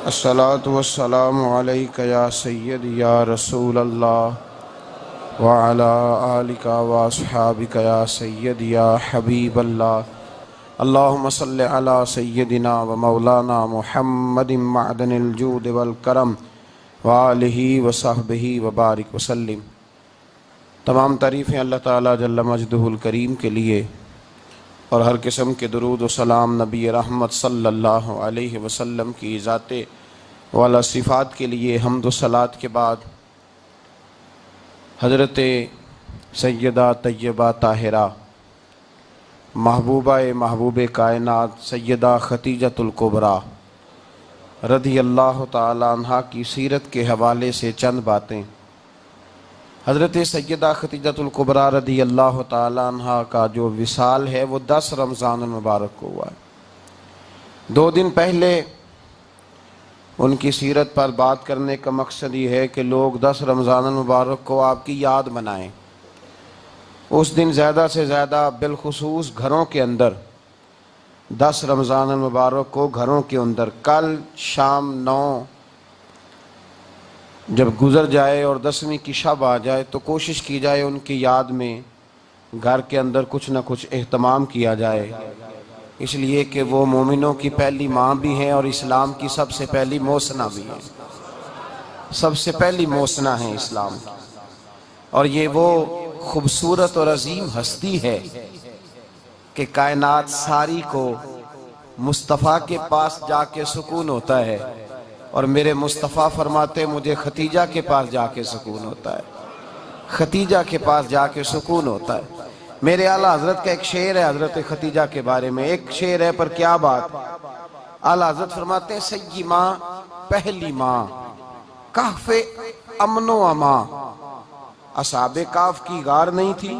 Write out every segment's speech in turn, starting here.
الصلاة والسلام علیکہ یا سید یا رسول اللہ وعلا آلک واصحابک یا سید یا حبیب اللہ اللہم صلی علی سیدنا و مولانا محمد معدن الجود والکرم وآلہ وصحبہ وبارک وسلم۔ تمام تعریفیں اللہ تعالیٰ جل مجدہ الکریم کے لیے اور ہر قسم کے درود و سلام نبی رحمت صلی اللہ علیہ وسلم کی ذات والا صفات کے لیے حمد و صلات کے بعد حضرت سیدہ طیبہ طاہرہ محبوب کائنات سیدہ خدیجۃ الکبریٰ رضی اللہ تعالیٰ عنہا کی سیرت کے حوالے سے چند باتیں۔ حضرت سیدہ خدیجۃ الکبریٰ رضی اللہ تعالیٰ عنہا کا جو وصال ہے وہ 10 رمضان المبارک کو ہوا ہے۔ 2 دن پہلے ان کی سیرت پر بات کرنے کا مقصد یہ ہے کہ لوگ 10 رمضان المبارک کو آپ کی یاد منائیں۔ اس دن زیادہ سے زیادہ بالخصوص گھروں کے اندر 10 رمضان المبارک کو گھروں کے اندر کل شام 9 جب گزر جائے اور 10ویں کی شب آ جائے تو کوشش کی جائے ان کی یاد میں گھر کے اندر کچھ نہ کچھ اہتمام کیا جائے، اس لیے کہ وہ مومنوں کی پہلی ماں بھی ہیں اور اسلام کی سب سے پہلی موسنہ بھی ہیں، سب سے پہلی موسنہ ہیں اسلام کی، اور یہ وہ خوبصورت اور عظیم ہستی ہے کہ کائنات ساری کو مصطفیٰ کے پاس جا کے سکون ہوتا ہے، اور میرے مصطفیٰ فرماتے مجھے ختیجہ کے پاس جا کے سکون ہوتا ہے، ختیجہ کے پاس جا کے سکون ہوتا ہے۔ میرے اعلیٰ حضرت کا ایک شعر ہے حضرت ختیجہ کے بارے میں، ایک شعر ہے پر کیا بات۔ اعلیٰ حضرت فرماتے ہیں سیدی ماں پہلی ماں کہف امن و امان، اصحاب کہف کی غار نہیں تھی،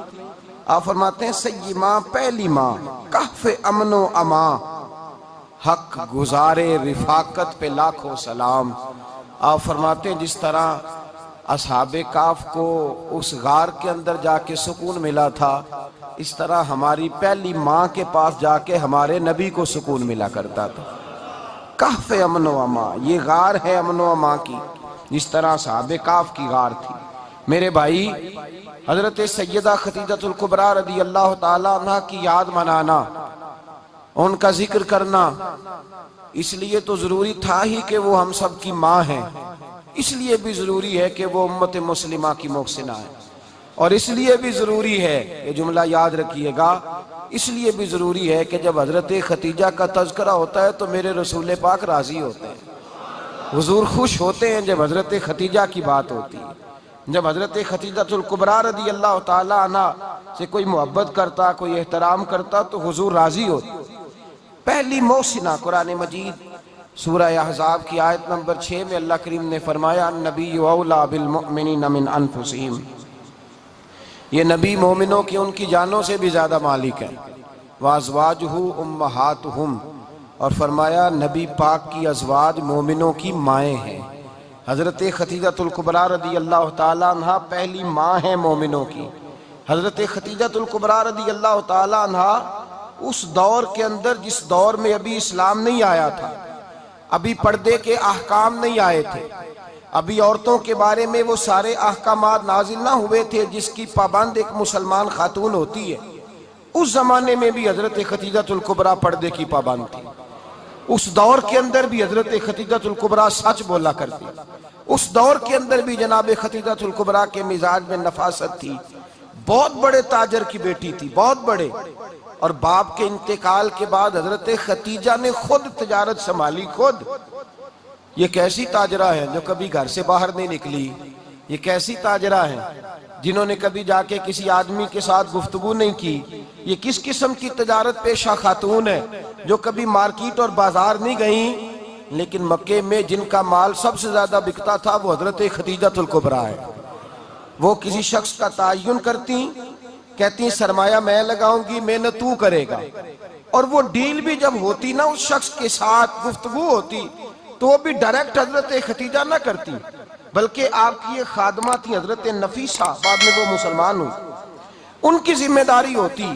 آپ فرماتے ہیں سیدی ماں پہلی ماں کہف امن و امان، حق گزارے رفاقت پہ لاکھوں سلام۔ آپ فرماتے ہیں جس طرح اصحاب کہف کو اس غار کے اندر جا کے سکون ملا تھا، اس طرح ہماری پہلی ماں کے پاس جا کے ہمارے نبی کو سکون ملا کرتا تھا۔ کہف امن و امان، یہ غار ہے امن و امان کی، جس طرح اصحاب کہف کی غار تھی۔ میرے بھائی، حضرت سیدہ خدیجۃ الکبریٰ رضی اللہ تعالیٰ عنہ کی یاد منانا، ان کا ذکر کرنا اس لیے تو ضروری تھا ہی کہ وہ ہم سب کی ماں ہیں، اس لیے بھی ضروری ہے کہ وہ امت مسلمہ کی محسنہ ہے، اور اس لیے بھی ضروری ہے، یہ جملہ یاد رکھیے گا، اس لیے بھی ضروری ہے کہ جب حضرت ختیجہ کا تذکرہ ہوتا ہے تو میرے رسول پاک راضی ہوتے ہیں، حضور خوش ہوتے ہیں جب حضرت ختیجہ کی بات ہوتی ہے۔ جب حضرت خدیجۃ الکبریٰ رضی اللہ تعالیٰ عنہ سے کوئی محبت کرتا، کوئی احترام کرتا تو حضور راضی ہوتے۔ پہلی محسنہ، قرآن مجید سورہ احزاب کی آیت نمبر 6 میں اللہ کریم نے فرمایا النبی اولیٰ بالمؤمنین من انفسہم، یہ نبی مومنوں کی ان کی جانوں سے بھی زیادہ مالک ہے، وازواجہ امہاتہم، اور فرمایا نبی پاک کی ازواج مومنوں کی مائیں ہیں۔ حضرت خدیجۃ الکبریٰ رضی اللہ تعالیٰ عنہ پہلی ماں ہیں مومنوں کی۔ حضرت خدیجۃ الکبریٰ رضی اللہ تعالیٰ عنہ اس دور کے اندر جس دور میں ابھی اسلام نہیں آیا تھا، ابھی پردے کے احکام نہیں آئے تھے، ابھی عورتوں کے بارے میں وہ سارے احکامات نازل نہ ہوئے تھے جس کی پابند ایک مسلمان خاتون ہوتی ہے، اس زمانے میں بھی حضرت خدیجۃ الکبریٰ پردے کی پابند تھی۔ اس دور کے اندر بھی حضرت خدیجۃ الکبریٰ سچ بولا کرتی، اس دور کے اندر بھی جناب خدیجۃ الکبریٰ کے مزاج میں نفاست تھی، بہت بڑے تاجر کی بیٹی تھی، بہت بڑے، اور باپ کے انتقال کے بعد حضرت خدیجہ نے خود تجارت سنبھالی، خود۔ یہ کیسی تاجرہ ہیں جو کبھی گھر سے باہر نہیں نکلی، یہ کیسی تاجرہ ہیں جنہوں نے کبھی جا کے کسی آدمی کے ساتھ گفتگو نہیں کی، یہ کس قسم کی تجارت پیشہ خاتون ہے جو کبھی مارکیٹ اور بازار نہیں گئیں، لیکن مکے میں جن کا مال سب سے زیادہ بکتا تھا وہ حضرت خدیجۃ الکبریٰ ہے۔ وہ کسی شخص کا تعین کرتی، کہتی سرمایہ میں لگاؤں گی، محنت تو کرے گا، اور وہ ڈیل بھی جب ہوتی نا اس شخص کے ساتھ گفتگو ہوتی تو وہ بھی ڈائریکٹ حضرت خدیجہ نہ کرتی، بلکہ آپ کی یہ خادمہ تھی حضرت نفیسہ، بعد میں وہ مسلمان ہوئی، ان کی ذمہ داری ہوتی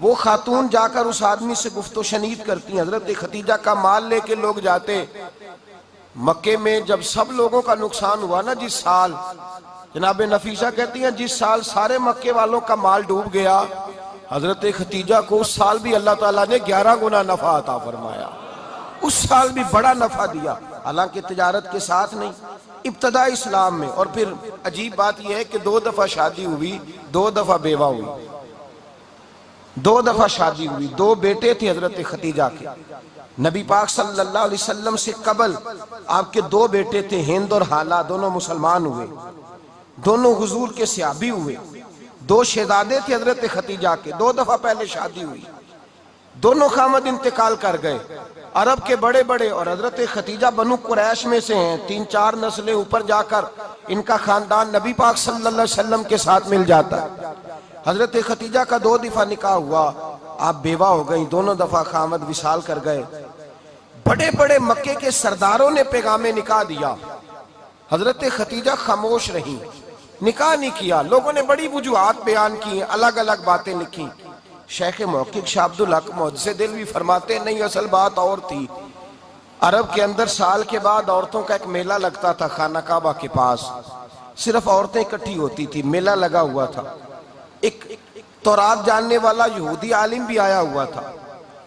وہ خاتون جا کر اس آدمی سے گفت و شنید کرتی ہیں۔ حضرت خدیجہ کا مال لے کے لوگ جاتے مکے میں جب سب لوگوں کا نقصان ہوا نا جس سال، جناب نفیسہ کہتی ہیں جس سال سارے مکے والوں کا مال ڈوب گیا، حضرت خدیجہ کو اس سال بھی اللہ تعالیٰ نے 11 گنا نفع عطا فرمایا، اس سال بھی بڑا نفع دیا، حالانکہ تجارت کے ساتھ نہیں، ابتدا اسلام میں۔ اور پھر عجیب بات یہ ہے کہ 2 دفعہ شادی ہوئی، 2 دفعہ بیوہ ہوئی، 2 دفعہ شادی ہوئی، 2 بیٹے تھے حضرت خدیجہ کے۔ نبی پاک صلی اللہ علیہ وسلم سے قبل آپ کے 2 بیٹے تھے، ہند اور حالہ، دونوں مسلمان ہوئے، دونوں حضور کے صحابی ہوئے، 2 شہزادے تھے حضرت خدیجہ کے، 2 دفعہ پہلے شادی ہوئی، دونوں خامد انتقال کر گئے، عرب کے بڑے بڑے، اور حضرت خدیجہ بنو قریش میں سے ہیں، 3-4 نسلیں اوپر جا کر ان کا خاندان نبی پاک صلی اللہ علیہ وسلم کے ساتھ مل جاتا ہے۔ حضرت خدیجہ کا 2 دفعہ نکاح ہوا، آپ بیوہ ہو گئی، دونوں دفعہ خامد وصال کر گئے۔ بڑے بڑے مکے کے سرداروں نے پیغام نکاح دیا، حضرت خدیجہ خاموش رہی، نکاح نہیں کیا۔ لوگوں نے بڑی وجوہات بیان کی، الگ الگ باتیں لکھی۔ شیخ محقق شاہ عبدالحق محدث دہلوی فرماتے نہیں، اصل بات اور تھی۔ عرب کے اندر سال کے بعد عورتوں کا ایک میلہ لگتا تھا خانہ کعبہ کے پاس، صرف عورتیں اکٹھی ہوتی تھی، میلہ لگا ہوا تھا۔ ایک تورات جاننے والا یہودی عالم بھی آیا ہوا تھا،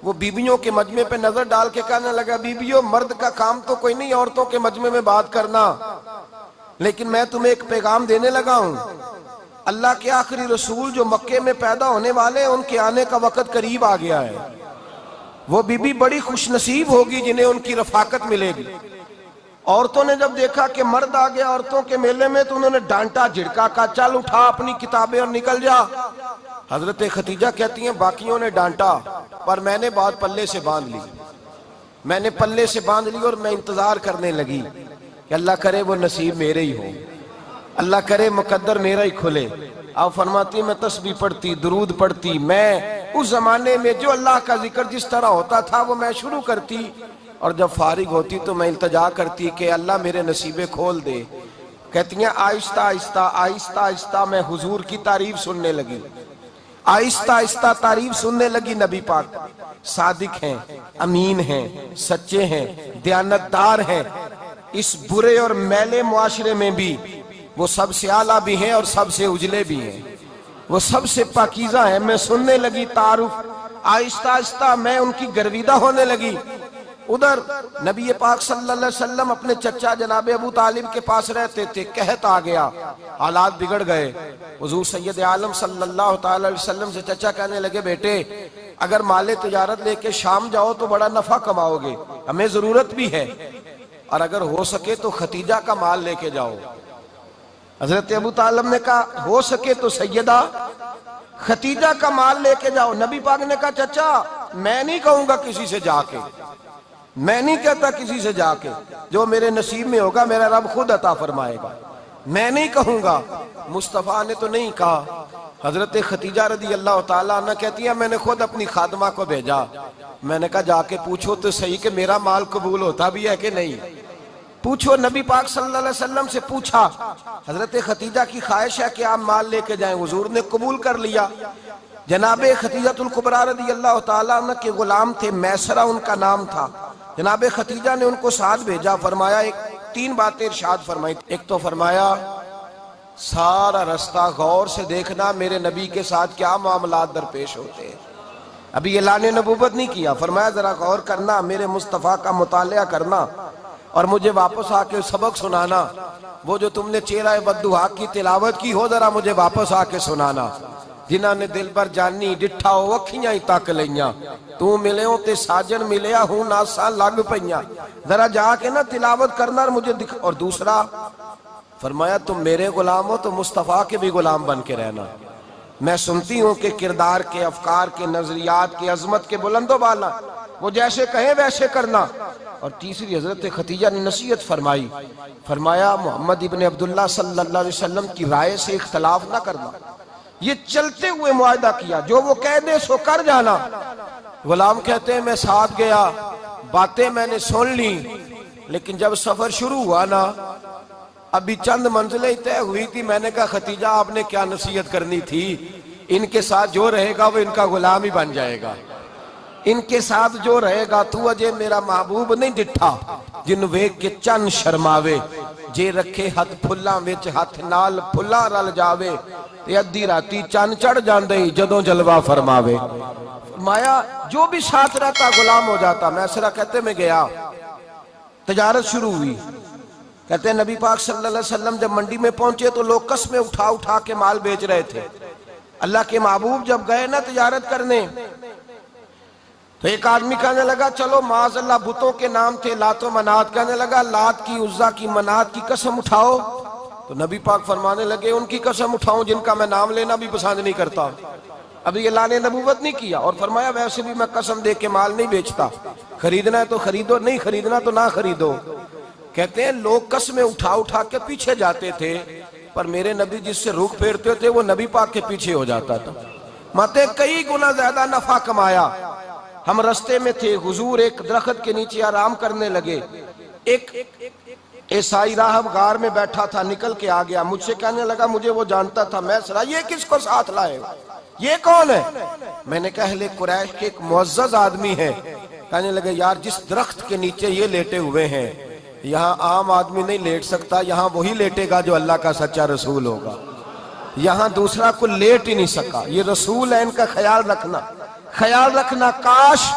وہ بیویوں کے مجمع پہ نظر ڈال کے کہنے لگا، بیویوں مرد کا کام تو کوئی نہیں عورتوں کے مجمع میں بات کرنا، لیکن میں تمہیں ایک پیغام دینے لگا ہوں، اللہ کے آخری رسول جو مکے میں پیدا ہونے والے ہیں ان کے آنے کا وقت قریب آ گیا ہے۔ وہ بیوی بڑی خوش نصیب ہوگی جنہیں ان کی رفاقت ملے گی۔ عورتوں نے جب دیکھا کہ مرد آ گیا عورتوں کے میلے میں تو انہوں نے ڈانٹا جھڑکا، کہا چل اٹھا اپنی کتابیں اور نکل جا۔ حضرت خدیجہ کہتی ہیں باقیوں نے ڈانٹا پر میں نے بات پلے سے باندھ لی، میں نے پلے سے باندھ لی اور میں انتظار کرنے لگی کہ اللہ کرے وہ نصیب میرے ہی ہو، اللہ کرے مقدر میرا ہی کھلے۔ آپ فرماتی میں تسبیح پڑھتی، درود پڑھتی، میں اس زمانے میں جو اللہ کا ذکر جس طرح ہوتا تھا وہ میں شروع کرتی، اور جب فارغ ہوتی تو میں التجا کرتی کہ اللہ میرے نصیبے کھول دے۔ کہتی ہیں آہستہ آہستہ آہستہ آہستہ میں حضور کی تعریف سننے لگی، آہستہ آہستہ تعریف سننے لگی۔ نبی پاک صادق ہیں، امین ہیں، سچے ہیں، دیانتدار ہیں، اس برے اور میلے معاشرے میں بھی وہ سب سے اعلیٰ بھی ہیں اور سب سے اجلے بھی ہیں، وہ سب سے پاکیزہ ہیں۔ میں سننے لگی تعارف، آہستہ آہستہ میں ان کی گرویدہ ہونے لگی۔ ادھر نبی پاک صلی اللہ علیہ وسلم اپنے چچا جناب ابو طالب کے پاس رہتے تھے، قحط آ گیا، حالات بگڑ گئے۔ حضور سید عالم صلی اللہ تعالی علیہ وسلم سے چچا کہنے لگے بیٹے اگر مال تجارت لے کے شام جاؤ تو بڑا نفع کماؤ گے، ہمیں ضرورت بھی ہے، اور اگر ہو سکے تو خدیجہ کا مال لے کے جاؤ۔ حضرت ابو طالب نے کہا ہو سکے تو سیدہ خدیجہ کا مال لے کے جاؤ۔ نبی پاک نے کہا چچا میں نہیں کہوں گا کسی سے جا کے، میں نہیں کہتا کسی سے جا کے، جو میرے نصیب میں ہوگا میرا رب خود عطا فرمائے گا، میں نہیں کہوں گا۔ مصطفیٰ نے تو نہیں کہا۔ حضرت خدیجہ رضی اللہ تعالیٰ عنہ کہتی ہے میں نے خود اپنی خادمہ کو بھیجا، میں نے کہا جا کے پوچھو تو صحیح کہ میرا مال قبول ہوتا بھی ہے کہ نہیں، پوچھو۔ نبی پاک صلی اللہ علیہ وسلم سے پوچھا، حضرت خدیجہ کی خواہش ہے کہ آپ مال لے کے جائیں، حضور نے قبول کر لیا۔ جناب خدیجہ الکبریٰ رضی اللہ تعالیٰ عنہ کے غلام تھے، میسرہ ان کا نام تھا، جناب خدیجہ نے ان کو ساتھ بھیجا، فرمایا 3 باتیں ارشاد فرمائی۔ ایک تو فرمایا سارا رستہ غور سے دیکھنا میرے نبی کے ساتھ کیا معاملات درپیش ہوتے ہیں، ابھی اعلان نبوت نہیں کیا، فرمایا ذرا غور کرنا، میرے مصطفیٰ کا مطالعہ کرنا اور مجھے واپس آ کے سبق سنانا، وہ جو تم نے چہرہ بددعا کی تلاوت کی ہو ذرا مجھے واپس آ کے سنانا۔ جنہاں نے دل بر جانی ڈٹھا ہو اکھیاں ہی تک لیاں، تو ملے ہوں تے ساجن ملیا ہوں ناساں لگ پئیاں، ذرا جا کے نا تلاوت کرنا اور مجھے دکھ۔ اور دوسرا فرمایا تم میرے غلام ہو تو مصطفیٰ کے بھی غلام بن کے رہنا، میں سنتی ہوں کہ کردار کے، افکار کے، نظریات کے، عظمت کے بلند و بالا، وہ جیسے کہیں ویسے کرنا۔ اور تیسری حضرت خدیجہ نے نصیحت فرمائی، فرمایا محمد ابن عبداللہ صلی اللہ علیہ وسلم کی رائے سے اختلاف نہ کرنا، یہ چلتے ہوئے معاہدہ کیا، جو وہ کہہ دے سو کر جانا۔ غلام کہتے ہیں میں ساتھ گیا، باتیں میں نے سن لی، لیکن جب سفر شروع ہوا نا ابھی چند منزلیں طے ہوئی تھی، میں نے کہا خدیجہ آپ نے کیا نصیحت کرنی تھی، ان کے ساتھ جو رہے گا وہ ان کا غلام ہی بن جائے گا، ان کے ساتھ جو رہے گا تو اجے میرا محبوب نہیں ڈٹھا جن ویک کے چن شرماوے جے رکھے ہاتھ پھلاں وچ ہاتھ نال پھلاں رل جاوے تے ادھی راتی چن چڑھ جاندے جدوں جلوہ فرماوے. فرمایا جو بھی ساتھ رہتا غلام ہو جاتا. میں اسرا کہتے میں گیا, تجارت شروع ہوئی. کہتے ہیں نبی پاک صلی اللہ علیہ وسلم جب منڈی میں پہنچے تو لوگ قسمیں اٹھا اٹھا کے مال بیچ رہے تھے. اللہ کے محبوب جب گئے نا تجارت کرنے تو ایک آدمی کہنے لگا چلو معاذ اللہ بتوں کے نام تھے لات و منات, کہنے لگا لات کی عزا کی منات کی قسم اٹھاؤ. تو نبی پاک فرمانے لگے ان کی قسم اٹھاؤں جن کا میں نام لینا بھی پسند نہیں کرتا. ابھی اللہ نے نبوت نہیں کیا. اور فرمایا ویسے بھی میں قسم دے کے مال نہیں بیچتا, خریدنا ہے تو خریدو, نہیں خریدنا تو نہ خریدو. کہتے ہیں لوگ قسمیں اٹھا اٹھا کے پیچھے جاتے تھے پر میرے نبی جس سے رخ پھیرتے تھے وہ نبی پاک کے پیچھے ہو جاتا تھا. ماتے کئی گنا زیادہ نفع کمایا. ہم رستے میں تھے, حضور ایک درخت کے نیچے آرام کرنے لگے. ایک عیسائی راہب غار میں بیٹھا تھا, نکل کے آ گیا, مجھ سے کہنے لگا مجھے وہ جانتا تھا. میں سرا یہ کس کو ساتھ لائے, یہ کون ہے؟ میں نے کہا اہل قریش کے ایک معزز آدمی ہے. کہنے لگے یار جس درخت کے نیچے یہ لیٹے ہوئے ہیں یہاں عام آدمی نہیں لیٹ سکتا, یہاں وہی لیٹے گا جو اللہ کا سچا رسول ہوگا. یہاں دوسرا کو لیٹ ہی نہیں سکا. یہ رسول ہے, ان کا خیال رکھنا, خیال رکھنا. کاش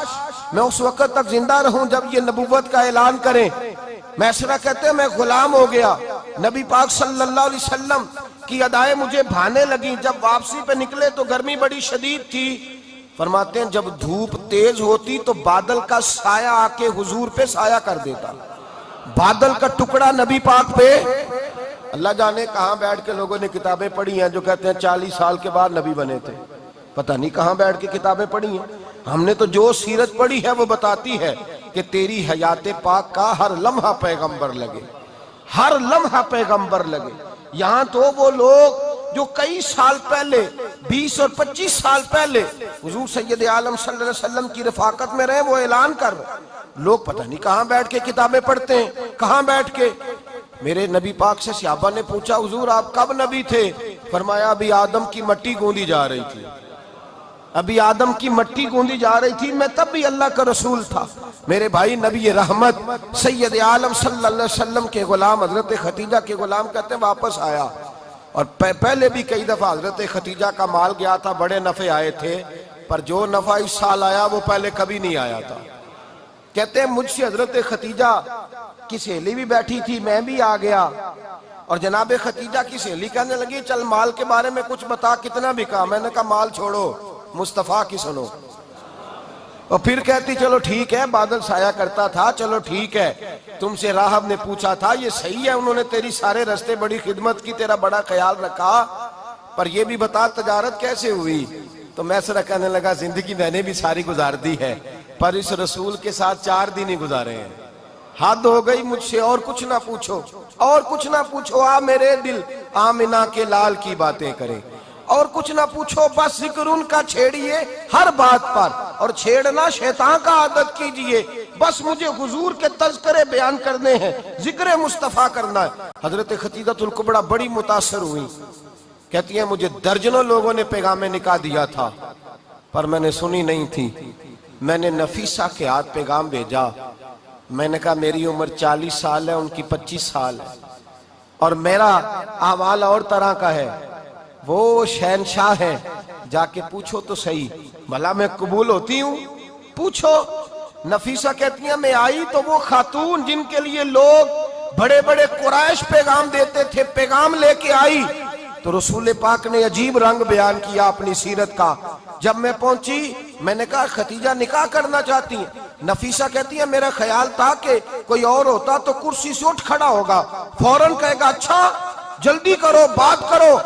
میں اس وقت تک زندہ رہوں جب یہ نبوت کا اعلان کریں. میں اسرا کہتے ہیں میں غلام ہو گیا. نبی پاک صلی اللہ علیہ وسلم کی ادائیں مجھے بھانے لگیں. جب واپسی پہ نکلے تو گرمی بڑی شدید تھی. فرماتے ہیں جب دھوپ تیز ہوتی تو بادل کا سایہ آ کے حضور پہ سایہ کر دیتا. بادل کا ٹکڑا نبی پاک پہ. اللہ جانے کہاں بیٹھ کے لوگوں نے کتابیں پڑھی ہیں جو کہتے ہیں 40 سال کے بعد نبی بنے تھے. پتہ نہیں کہاں بیٹھ کے کتابیں پڑھی ہیں. ہم نے تو جو سیرت پڑھی ہے وہ بتاتی ہے کہ تیری حیات پاک کا ہر لمحہ پیغمبر لگے, ہر لمحہ پیغمبر لگے. یہاں تو وہ لوگ جو کئی سال پہلے 20 اور 25 سال پہلے حضور سید عالم صلی اللہ علیہ وسلم کی رفاقت میں رہے وہ اعلان کر رہے. لوگ پتہ نہیں کہاں بیٹھ کے کتابیں پڑھتے ہیں, کہاں بیٹھ کے. میرے نبی پاک سے صحابہ نے پوچھا حضور آپ کب نبی تھے؟ فرمایا ابھی آدم کی مٹی گوندی جا رہی تھی, ابھی آدم کی مٹی گوندی جا رہی تھی, میں تب بھی اللہ کا رسول تھا. میرے بھائی نبی رحمت سید عالم صلی اللہ علیہ وسلم کے غلام حضرت ختیجہ کے غلام کہتے ہیں واپس آیا. اور پہلے بھی کئی دفعہ حضرت ختیجہ کا مال گیا تھا, بڑے نفع آئے تھے, پر جو نفع اس سال آیا وہ پہلے کبھی نہیں آیا تھا. کہتے ہیں مجھ سے حضرت ختیجہ کی سہیلی بھی بیٹھی تھی, میں بھی آ گیا. اور جناب ختیجہ کی سہیلی کہنے لگی چل مال کے بارے میں کچھ بتا, کتنا بکا؟ میں نے کہا مال چھوڑو, مصطفیٰ کی سنو. اور پھر کہتی چلو ٹھیک ہے, بادل سایہ کرتا تھا, چلو ٹھیک ہے, تم سے راہب نے پوچھا تھا یہ صحیح ہے, انہوں نے تیری سارے رستے بڑی خدمت کی, تیرا بڑا خیال رکھا, پر یہ بھی بتا تجارت کیسے ہوئی؟ تو میں سرا کہنے لگا زندگی میں نے بھی ساری گزار دی ہے, پر اس رسول کے ساتھ 4 دن ہی گزارے ہیں. حد ہو گئی مجھ سے, اور کچھ نہ پوچھو, اور کچھ نہ پوچھو. آ میرے دل آمنہ کے لال کی باتیں کرے, اور کچھ نہ پوچھو, بس ذکر ان کا چھیڑیے ہر بات پر, اور چھیڑنا شیطان کا عادت کیجئے. بس مجھے حضور کے تذکرے بیان کرنے ہیں, ذکر مصطفیٰ کرنا ہے. حضرت ختیجہ الکبریٰ بڑی متاثر ہوئی. کہتی ہیں مجھے درجنوں لوگوں نے پیغام نکاح دیا تھا پر میں نے سنی نہیں تھی. میں نے نفیسہ کے ہاتھ پیغام بھیجا. میں نے کہا میری عمر 40 سال ہے, ان کی 25 سال ہے, اور میرا احوال اور طرح کا ہے. وہ شہنشاہ ہیں, جا کے پوچھو تو صحیح, بھلا میں قبول ہوتی ہوں؟ پوچھو. نفیسہ کہتی ہیں میں آئی تو وہ خاتون جن کے لیے لوگ بڑے بڑے قریش پیغام دیتے تھے, پیغام لے کے آئی. تو رسول پاک نے عجیب رنگ بیان کیا اپنی سیرت کا. جب میں پہنچی میں نے کہا ختیجہ نکاح کرنا چاہتی ہیں؟ نفیسہ کہتی ہے میرا خیال تھا کہ کوئی اور ہوتا تو کرسی سے اٹھ کھڑا ہوگا, فوراً کہے گا اچھا جلدی کرو, بات کرو.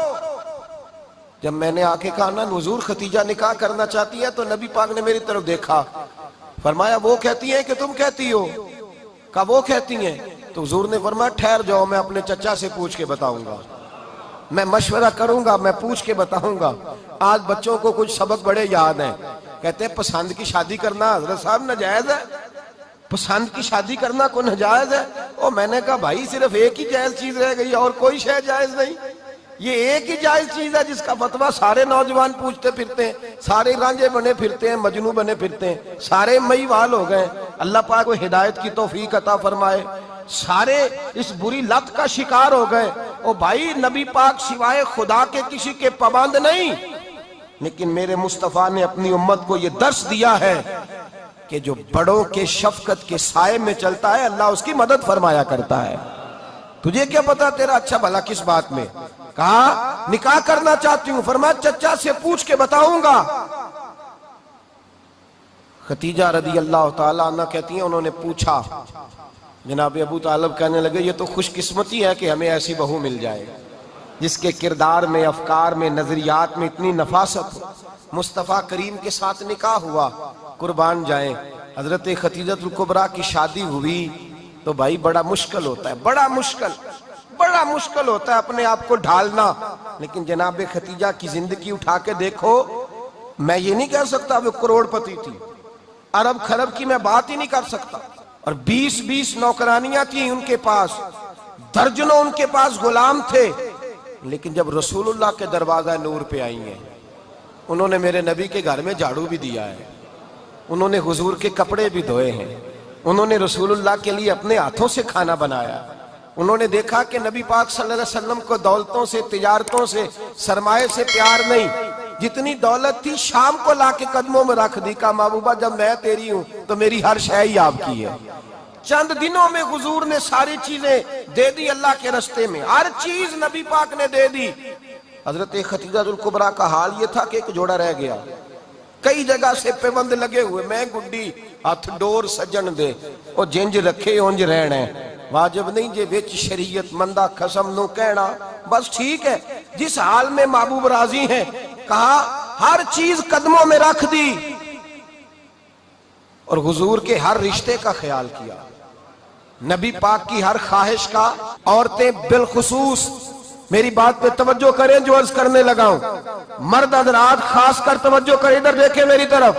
جب میں نے آ کے کہا نا حضور ختیجہ نکاح کرنا چاہتی ہے, تو نبی پاک نے میری طرف دیکھا, فرمایا وہ کہتی ہیں کہ تم کہتی ہو؟ کہا وہ کہتی ہیں. تو حضور نے فرمایا ٹھہر جاؤ, میں اپنے چچا سے پوچھ کے بتاؤں گا, میں مشورہ کروں گا, میں پوچھ کے بتاؤں گا. آج بچوں کو کچھ سبق بڑے یاد ہیں. کہتے ہیں پسند کی شادی کرنا حضرت صاحب ناجائز ہے, پسند کی شادی کرنا کوئی ناجائز ہے؟ اور میں نے کہا بھائی صرف ایک ہی جائز چیز رہ گئی, اور کوئی شے جائز نہیں. یہ ایک ہی جائز چیز ہے جس کا فتویٰ سارے نوجوان پوچھتے پھرتے ہیں، سارے رانجے بنے پھرتے ہیں، مجنوں بنے پھرتے ہیں، سارے مئی وال ہو گئے۔ اللہ پاک کو ہدایت کی توفیق عطا فرمائے۔ سارے اس بری لت کا شکار ہو گئے۔ او بھائی، نبی پاک سوائے خدا کے کسی کے پابند نہیں، لیکن میرے مصطفیٰ نے اپنی امت کو یہ درس دیا ہے کہ جو بڑوں کے شفقت کے سائے میں چلتا ہے اللہ اس کی مدد فرمایا کرتا ہے۔ تجھے کیا پتا تیرا اچھا بھلا کس بات میں؟ کہا نکاح کرنا چاہتی ہوں، فرمایا چچا سے پوچھ کے بتاؤں گا۔ خدیجہ رضی اللہ تعالیٰ عنہ کہتی ہیں انہوں نے پوچھا، جناب ابو طالب کہنے لگے یہ تو خوش قسمتی ہے کہ ہمیں ایسی بہو مل جائے جس کے کردار میں، افکار میں، نظریات میں اتنی نفاست ہو۔ مصطفیٰ کریم کے ساتھ نکاح ہوا، قربان جائیں۔ حضرت خدیجہ الکبریٰ کی شادی ہوئی تو بھائی بڑا مشکل ہوتا ہے، بڑا مشکل ہوتا ہے اپنے آپ کو ڈھالنا، لیکن جناب خدیجہ کی زندگی اٹھا کے دیکھو، میں یہ نہیں کہہ سکتا وہ کروڑ پتی تھی، ارب خرب کی میں بات ہی نہیں کر سکتا، اور 20 نوکرانیاں تھیں ان کے پاس، درجنوں ان کے پاس غلام تھے، لیکن جب رسول اللہ کے دروازہ نور پہ آئی ہیں، انہوں نے میرے نبی کے گھر میں جھاڑو بھی دیا ہے، انہوں نے حضور کے کپڑے بھی دھوئے ہیں، انہوں نے رسول اللہ کے لیے اپنے ہاتھوں سے کھانا بنایا، انہوں نے دیکھا کہ نبی پاک صلی اللہ علیہ وسلم کو دولتوں سے، تجارتوں سے، سرمایہ سے پیار نہیں، جتنی دولت تھی شام کو لا کے قدموں میں رکھ دی، کہا محبوبہ جب میں تیری ہوں تو میری ہر شے ہی آپ کی ہے۔ چند دنوں میں حضور نے ساری چیزیں دے دی اللہ کے رستے میں، ہر چیز نبی پاک نے دے دی۔ حضرت خدیجہ الکبریٰ کا حال یہ تھا کہ ایک جوڑا رہ گیا، کئی جگہ سے پیوند لگے ہوئے، میں گڈی ہاتھ ڈور سجن دے او جنج رکھے اونج رہنا ہے، واجب نہیں جے وچ شریعت مندہ قسم نو کہنا، بس ٹھیک ہے جس حال میں محبوب راضی ہیں، کہا ہر چیز قدموں میں رکھ دی، اور حضور کے ہر رشتے کا خیال کیا، نبی پاک کی ہر خواہش کا۔ عورتیں بالخصوص میری بات پہ توجہ کریں جو عرض کرنے لگا ہوں، مرد حضرات خاص کر توجہ کریں، ادھر دیکھیں میری طرف،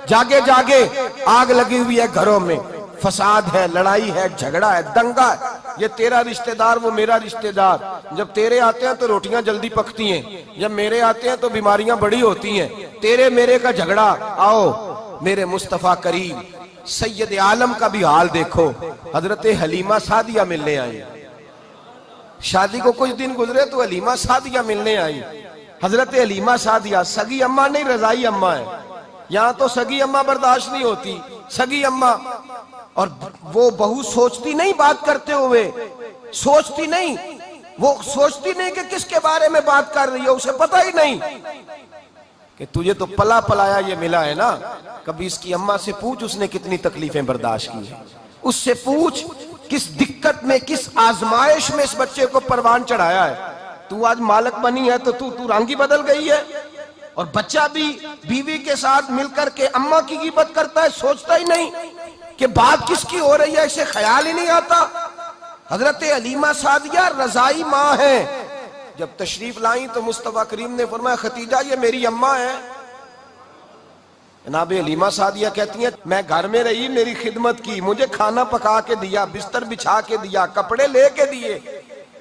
جاگے جاگے آگ لگی ہوئی ہے گھروں میں، فساد ہے، لڑائی ہے، جھگڑا ہے، دنگا ہے، یہ تیرا رشتہ دار وہ میرا رشتہ دار، جب تیرے آتے ہیں تو روٹیاں جلدی پکتی ہیں، جب میرے آتے ہیں تو بیماریاں بڑی ہوتی ہیں، تیرے میرے کا جھگڑا۔ آؤ میرے مصطفیٰ کریم سید عالم کا بھی حال دیکھو، حضرت حلیمہ سعدیہ ملنے آئی، شادی کو کچھ دن گزرے تو حلیمہ سعدیہ ملنے آئی۔ حضرت حلیمہ سعدیہ سگی اماں نہیں، رضائی اماں ہے، یہاں تو سگی اماں برداشت نہیں ہوتی، سگی اماں، اور وہ بہو سوچتی نہیں بات کرتے ہوئے، سوچتی نہیں، وہ سوچتی نہیں کہ کس کے بارے میں بات کر رہی ہے، اسے پتہ ہی نہیں کہ تجھے تو پلا پلایا یہ ملا ہے نا، کبھی اس کی اماں سے پوچھ اس نے کتنی تکلیفیں برداشت کی ہیں، اس سے پوچھ کس دقت میں، کس آزمائش میں اس بچے کو پروان چڑھایا ہے۔ تو آج مالک بنی ہے تو تو رنگ ہی بدل گئی ہے، اور بچہ بھی بیوی کے ساتھ مل کر کے اماں کی غیبت کرتا ہے، سوچتا ہی نہیں کہ بات کس کی ہو رہی ہے، اسے خیال ہی نہیں آتا۔ حضرت حلیمہ سعدیہ رضائی ماں ہے، جب تشریف لائیں تو مصطفیٰ کریم نے فرمایا خدیجہ یہ میری اماں ہے۔ جناب حلیمہ سعدیہ کہتی ہیں میں گھر میں رہی، میری خدمت کی، مجھے کھانا پکا کے دیا، بستر بچھا کے دیا، کپڑے لے کے دیے،